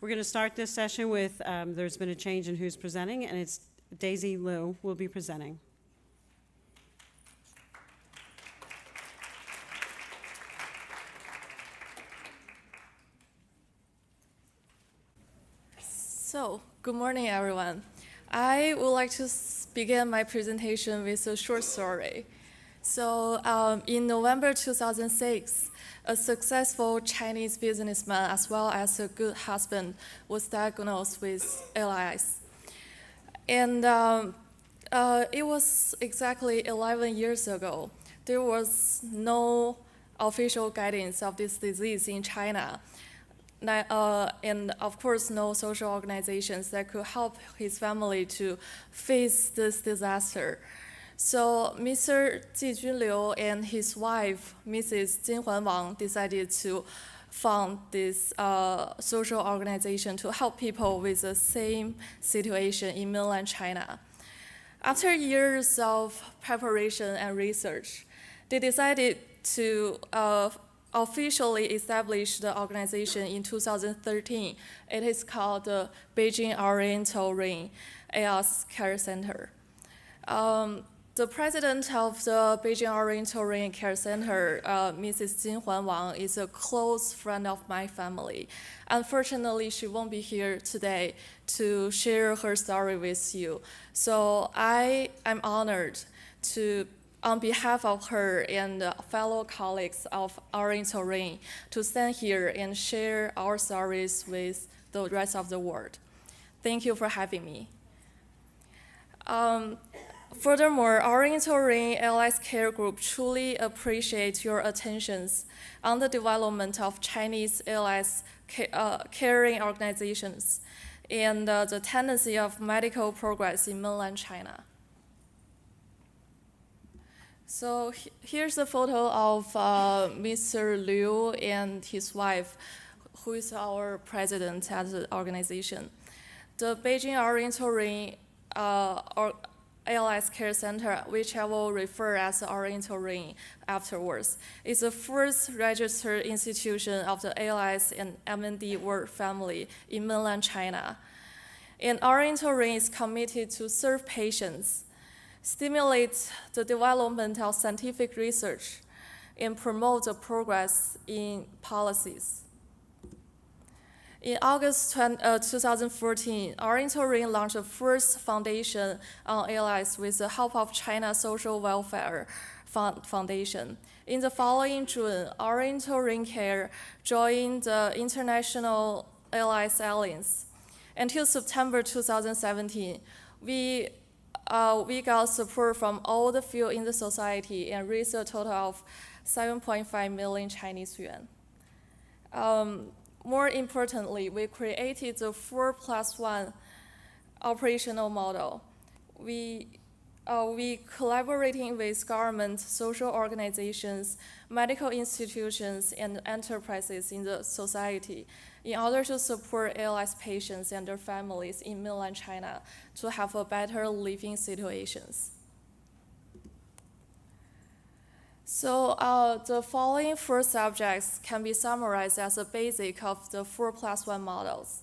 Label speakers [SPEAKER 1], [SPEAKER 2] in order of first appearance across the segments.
[SPEAKER 1] We're going to start this session with, there's been a change in who's presenting, and it's Daisy Liu will be presenting.
[SPEAKER 2] So, good morning, everyone. I would like to begin my presentation with a short story. So, in November 2006, a successful Chinese businessman as well as a good husband was diagnosed with ALS. And it was exactly 11 years ago. There was no official guidance of this disease in China. And of course, no social organizations that could help his family to face this disaster. So Mr. Jinhuan Liu and his wife, Mrs. Jinhuan Wang, decided to found this social organization to help people with the same situation in mainland China. After years of preparation and research, they decided to officially established the organization in 2013. It is called the Beijing Oriental ALS Care Center. The president of the Beijing Oriental Care Center, Mrs. Jinhuan Wang, is a close friend of my family. Unfortunately, she won't be here today to share her story with you. So I am honored to, on behalf of her and fellow colleagues of Oriental to stand here and share our stories with the rest of the world. Thank you for having me. Furthermore, Oriental ALS Care Group truly appreciates your attentions on the development of Chinese ALS caring organizations and the tendency of medical progress in mainland China. So here's a photo of Mr. Liu and his wife, who is our president at the organization. The Beijing Oriental ALS Care Center, which I will refer as Oriental afterwards, is the first registered institution of the ALS and MND world family in mainland China. And Oriental is committed to serve patients, stimulate the development of scientific research, and promote the progress in policies. In August 2014, Oriental launched the first foundation on ALS with the help of China Social Welfare Foundation. In the following June, Oriental Care joined the International ALS Alliance. Until September 2017, we got support from all the fields in the society and raised a total of 7.5 million Chinese yuan. More importantly, we created the 4+1 operational model. We collaborating with government, social organizations, medical institutions, and enterprises in the society in order to support ALS patients and their families in mainland China to have a better living situations. So the following four subjects can be summarized as a basic of the 4+1 models.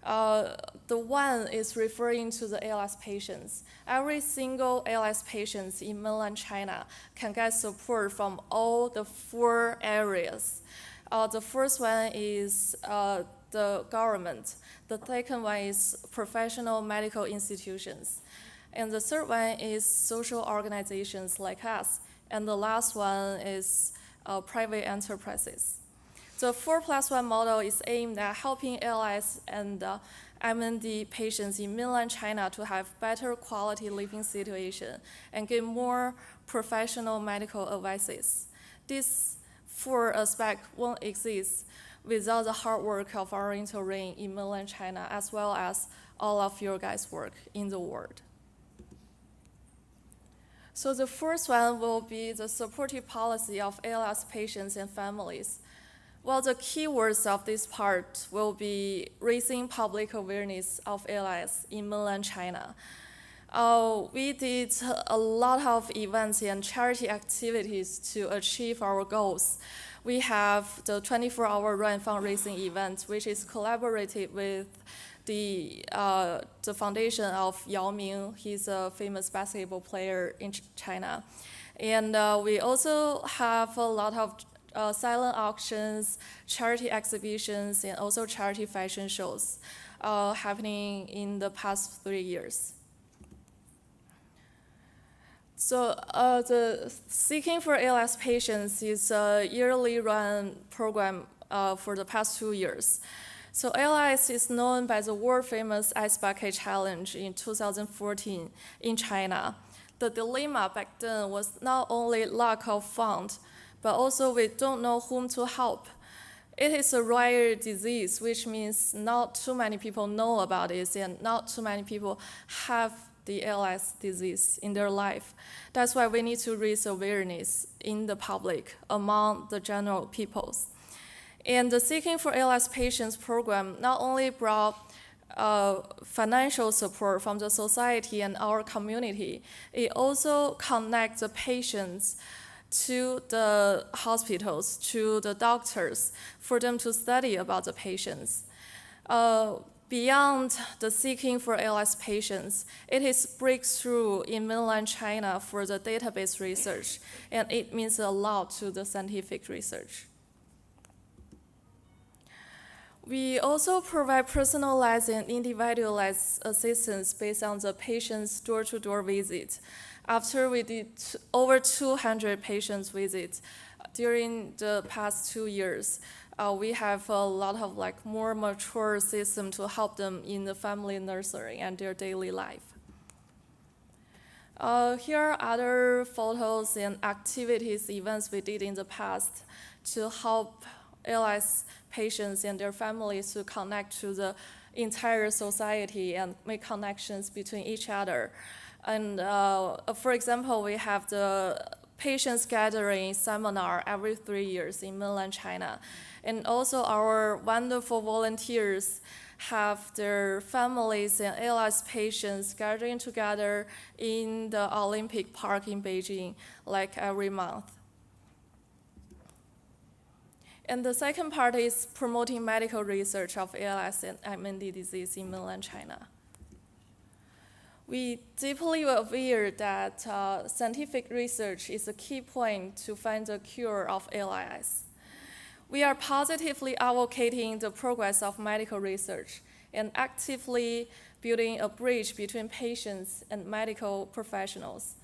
[SPEAKER 2] The one is referring to the ALS patients. Every single ALS patient in mainland China can get support from all the four areas. The first one is the government. The second one is professional medical institutions. And the third one is social organizations like us. And the last one is private enterprises. The 4+1 model is aimed at helping ALS and MND patients in mainland China to have better quality living situation and get more professional medical advices. These four aspects won't exist without the hard work of Oriental in mainland China, as well as all of your guys' work in the world. So the first one will be the supportive policy of ALS patients and families. Well, the keywords of this part will be raising public awareness of ALS in mainland China. We did a lot of events and charity activities to achieve our goals. We have the 24-hour run fundraising event, which is collaborated with the foundation of Yao Ming. He's a famous basketball player in China. And we also have a lot of silent auctions, charity exhibitions, and also charity fashion shows happening in the past 3 years. So the Seeking for ALS Patients is a yearly run program for the past 2 years. So ALS is known by the world-famous Ice Bucket Challenge in 2014 in China. The dilemma back then was not only lack of funds, but also we don't know whom to help. It is a rare disease, which means not too many people know about it and not too many people have the ALS disease in their life. That's why we need to raise awareness in the public, among the general peoples. And the Seeking for ALS Patients program not only brought financial support from the society and our community, it also connects the patients to the hospitals, to the doctors, for them to study about the patients. Beyond the Seeking for ALS Patients, it is breakthrough in mainland China for the database research, and it means a lot to the scientific research. We also provide personalized and individualized assistance based on the patient's door-to-door visit. After we did over 200 patients visits during the past 2 years, we have a lot of more mature system to help them in the family nursery and their daily life. Here are other photos and activities, events we did in the past to help ALS patients and their families to connect to the entire society and make connections between each other. And for example, we have the patients gathering seminar every 3 years in mainland China. And also our wonderful volunteers have their families and ALS patients gathering together in the Olympic Park in Beijing every month. And the second part is promoting medical research of ALS and MND disease in mainland China. We deeply aware that scientific research is a key point to find the cure of ALS. We are positively advocating the progress of medical research and actively building a bridge between patients and medical professionals.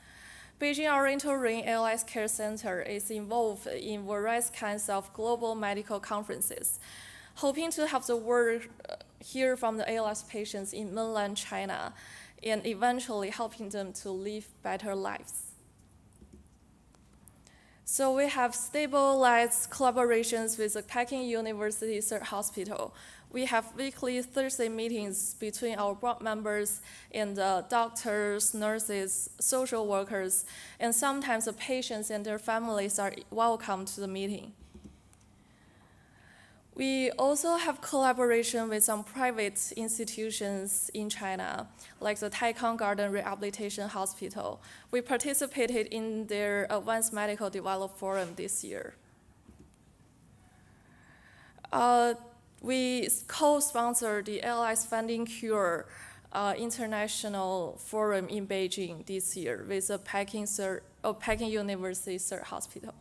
[SPEAKER 2] Beijing Oriental ALS Care Center is involved in various kinds of global medical conferences, hoping to have the world hear from the ALS patients in mainland China and eventually helping them to live better lives. So we have stabilized collaborations with the Peking University Third Hospital. We have weekly Thursday meetings between our board members and the doctors, nurses, social workers, and sometimes the patients and their families are welcome to the meeting. We also have collaboration with some private institutions in China, like the Taikang Garden Rehabilitation Hospital. We participated in their Advanced Medical Development Forum this year. We co-sponsored the ALS Funding Cure International Forum in Beijing this year with the Peking University Third Hospital.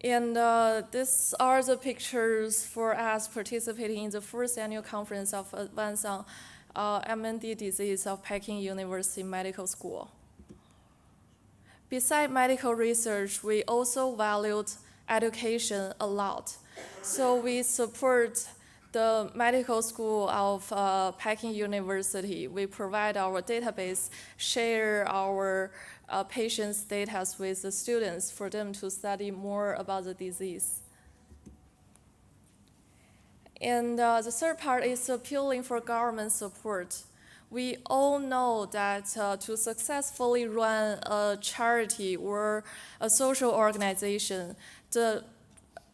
[SPEAKER 2] And these are the pictures for us participating in the first annual conference of Advanced on MND disease of Peking University Medical School. Besides medical research, we also valued education a lot. So we support the medical school of Peking University. We provide our database, share our patients' data with the students for them to study more about the disease. And the third part is appealing for government support. We all know that to successfully run a charity or a social organization, the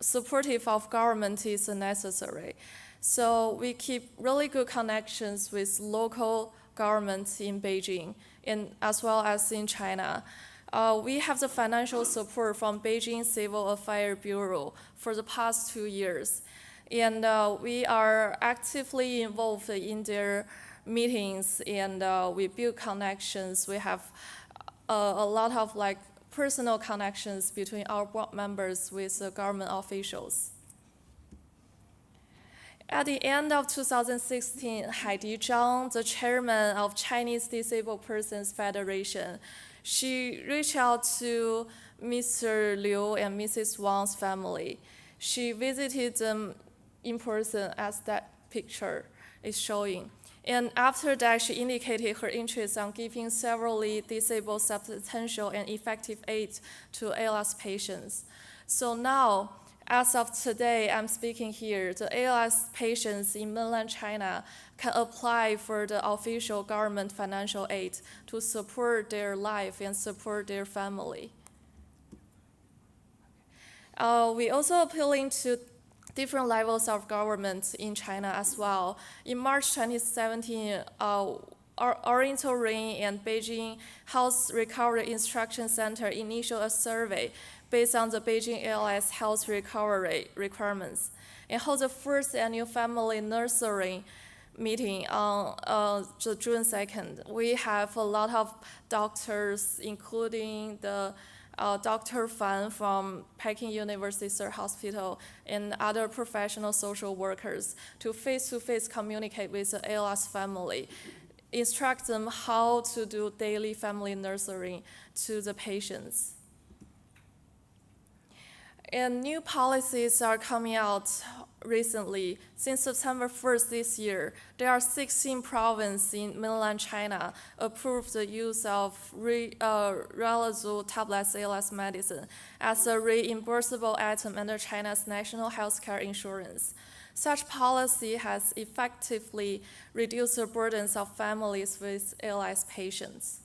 [SPEAKER 2] supportive of government is necessary. So we keep really good connections with local government in Beijing, and as well as in China. We have the financial support from Beijing Civil Affairs Bureau for the past 2 years. And we are actively involved in their meetings, and we build connections. We have a lot of personal connections between our board members with the government officials. At the end of 2016, Haidi Zhang, the chairman of Chinese Disabled Persons Federation, she reached out to Mr. Liu and Mrs. Wang's family. She visited them in person, as that picture is showing. And after that, she indicated her interest on giving severely disabled substantial and effective aid to ALS patients. So now, as of today, I'm speaking here, the ALS patients in mainland China can apply for the official government financial aid to support their life and support their family. We also appealing to different levels of government in China as well. In March 2017, Oriental and Beijing Health Recovery Instruction Center initiated a survey based on the Beijing ALS health recovery requirements, and held the first annual family nursery meeting on June 2nd. We have a lot of doctors, including the Dr. Fan from Peking University Sir Hospital and other professional social workers to face-to-face communicate with the ALS family, instruct them how to do daily family nurturing to the patients. And new policies are coming out recently. Since September 1st this year, there are 16 provinces in mainland China approved the use of Riluzole tablets ALS medicine as a reimbursable item under China's national healthcare insurance. Such policy has effectively reduced the burdens of families with ALS patients.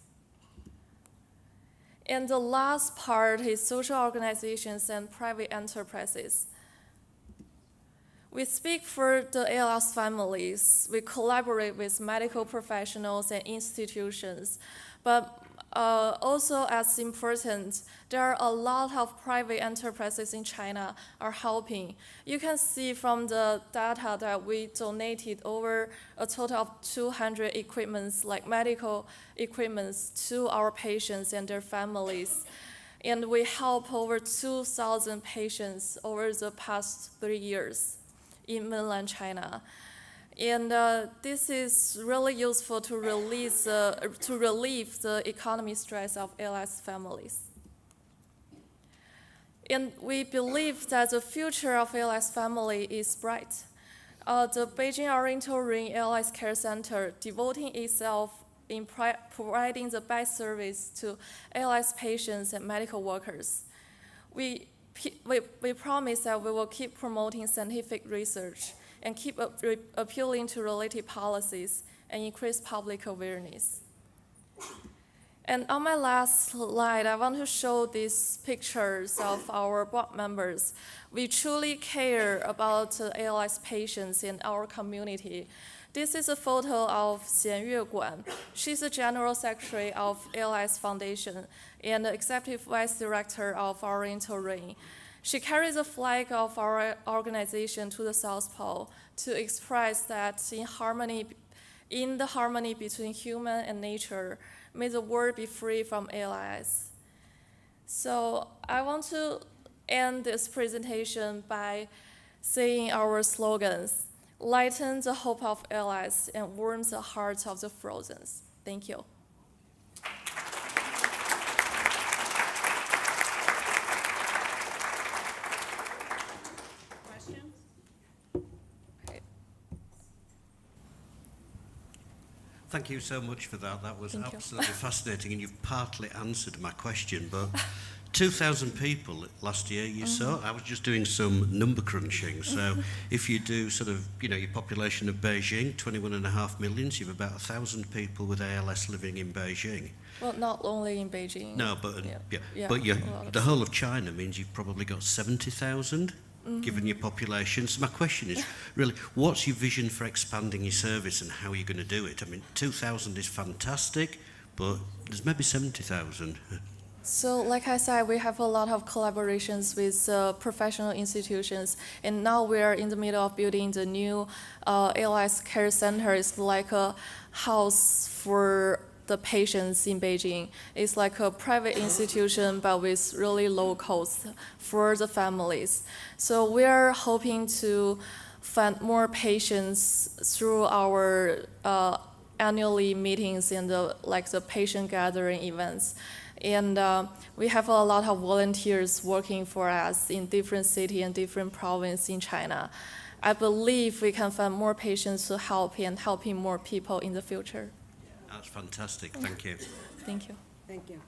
[SPEAKER 2] And the last part is social organizations and private enterprises. We speak for the ALS families. We collaborate with medical professionals and institutions. But also as important, there are a lot of private enterprises in China are helping. You can see from the data that we donated over a total of 200 equipments, like medical equipments, to our patients and their families. And we help over 2,000 patients over the past 3 years in mainland China. And this is really useful to relieve the economic stress of ALS families. And we believe that the future of ALS family is bright. The Beijing Oriental ALS Care Center devoting itself in providing the best service to ALS patients and medical workers. We promise that we will keep promoting scientific research and keep appealing to related policies and increase public awareness. And on my last slide, I want to show these pictures of our board members. We truly care about ALS patients in our community. This is a photo of Xian Yueguan. She's the General Secretary of ALS Foundation and the Executive Vice Director of Oriental. She carries the flag of our organization to the South Pole to express that in the harmony between human and nature, may the world be free from ALS. So I want to end this presentation by saying our slogans: lighten the hope of ALS and warm the hearts of the frozen. Thank you.
[SPEAKER 3] Thank you so much for that. That was absolutely fascinating, and you've partly answered my question. But 2,000 people last year you saw. I was just doing some number crunching. So if you do sort of, your population of Beijing, 21.5 million, so you have about 1,000 people with ALS living in Beijing.
[SPEAKER 2] Well, not only in Beijing.
[SPEAKER 3] No, but but the whole of China means you've probably got 70,000. given your population. So my question is really, what's your vision for expanding your service and how are you going to do it? I mean, 2,000 is fantastic, but there's maybe 70,000.
[SPEAKER 2] So, like I said, we have a lot of collaborations with professional institutions, and now we are in the middle of building the new ALS care center. It's like a house for the patients in Beijing. It's like a private institution, but with really low cost for the families. So we are hoping to find more patients through our annually meetings and the patient gathering events. And we have a lot of volunteers working for us in different cities and different provinces in China. I believe we can find more patients to help and helping more people in the future.
[SPEAKER 3] That's fantastic. Thank you.
[SPEAKER 2] Thank you.
[SPEAKER 1] Thank you.